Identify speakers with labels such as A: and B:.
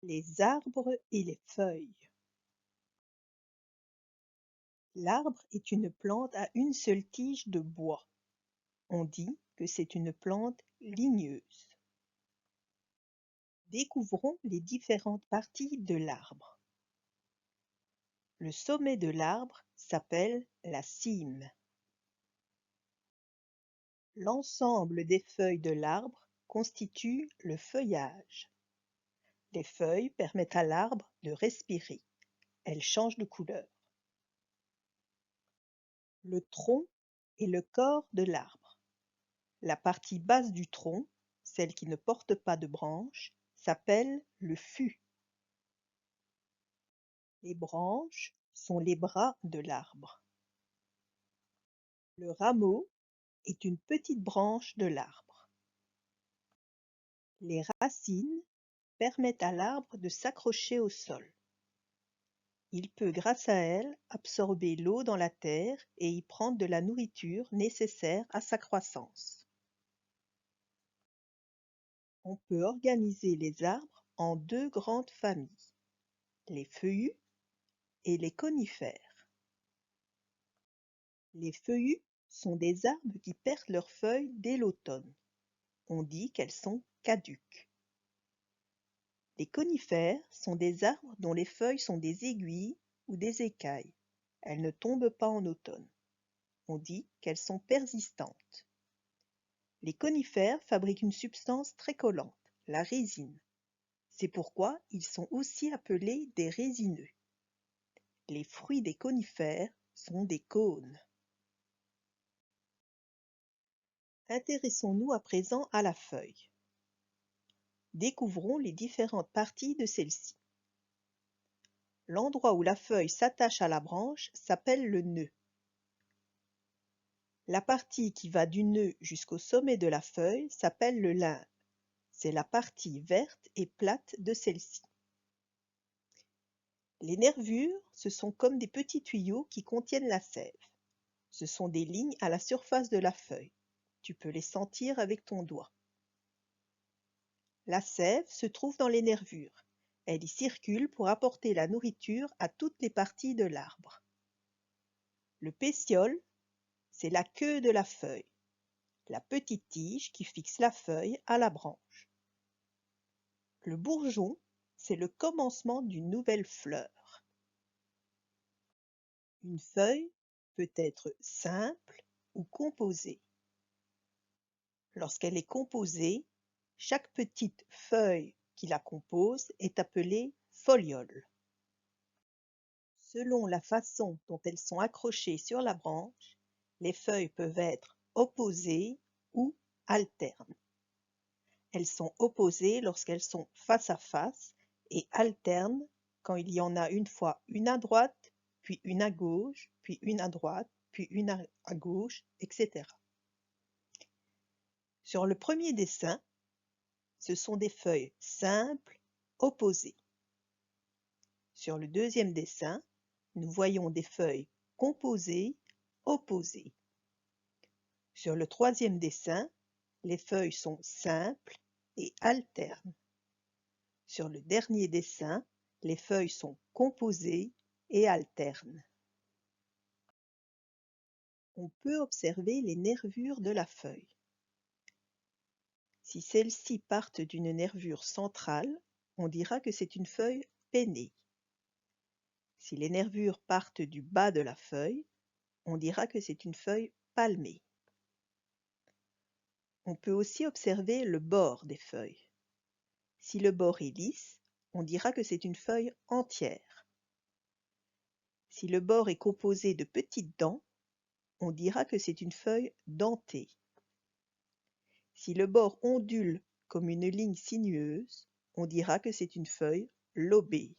A: Les arbres et les feuilles. L'arbre est une plante à une seule tige de bois. On dit que c'est une plante ligneuse. Découvrons les différentes parties de l'arbre. Le sommet de l'arbre s'appelle la cime. L'ensemble des feuilles de l'arbre constitue le feuillage. Les feuilles permettent à l'arbre de respirer. Elles changent de couleur. Le tronc est le corps de l'arbre. La partie basse du tronc, celle qui ne porte pas de branches, s'appelle le fût. Les branches sont les bras de l'arbre. Le rameau est une petite branche de l'arbre. Les racines permettent à l'arbre de s'accrocher au sol. Il peut, grâce à elles, absorber l'eau dans la terre et y prendre de la nourriture nécessaire à sa croissance. On peut organiser les arbres en deux grandes familles, les feuillus et les conifères. Les feuillus sont des arbres qui perdent leurs feuilles dès l'automne. On dit qu'elles sont caduques. Les conifères sont des arbres dont les feuilles sont des aiguilles ou des écailles. Elles ne tombent pas en automne. On dit qu'elles sont persistantes. Les conifères fabriquent une substance très collante, la résine. C'est pourquoi ils sont aussi appelés des résineux. Les fruits des conifères sont des cônes. Intéressons-nous à présent à la feuille. Découvrons les différentes parties de celle-ci. L'endroit où la feuille s'attache à la branche s'appelle le nœud. La partie qui va du nœud jusqu'au sommet de la feuille s'appelle le limbe. C'est la partie verte et plate de celle-ci. Les nervures, ce sont comme des petits tuyaux qui contiennent la sève. Ce sont des lignes à la surface de la feuille. Tu peux les sentir avec ton doigt. La sève se trouve dans les nervures. Elle y circule pour apporter la nourriture à toutes les parties de l'arbre. Le pétiole, c'est la queue de la feuille, la petite tige qui fixe la feuille à la branche. Le bourgeon, c'est le commencement d'une nouvelle fleur. Une feuille peut être simple ou composée. Lorsqu'elle est composée, chaque petite feuille qui la compose est appelée foliole. Selon la façon dont elles sont accrochées sur la branche, les feuilles peuvent être opposées ou alternes. Elles sont opposées lorsqu'elles sont face à face et alternes quand il y en a une fois une à droite, puis une à gauche, puis une à droite, puis une à gauche, etc. Sur le premier dessin, ce sont des feuilles simples, opposées. Sur le deuxième dessin, nous voyons des feuilles composées, opposées. Sur le troisième dessin, les feuilles sont simples et alternes. Sur le dernier dessin, les feuilles sont composées et alternes. On peut observer les nervures de la feuille. Si celles-ci partent d'une nervure centrale, on dira que c'est une feuille pennée. Si les nervures partent du bas de la feuille, on dira que c'est une feuille palmée. On peut aussi observer le bord des feuilles. Si le bord est lisse, on dira que c'est une feuille entière. Si le bord est composé de petites dents, on dira que c'est une feuille dentée. Si le bord ondule comme une ligne sinueuse, on dira que c'est une feuille lobée.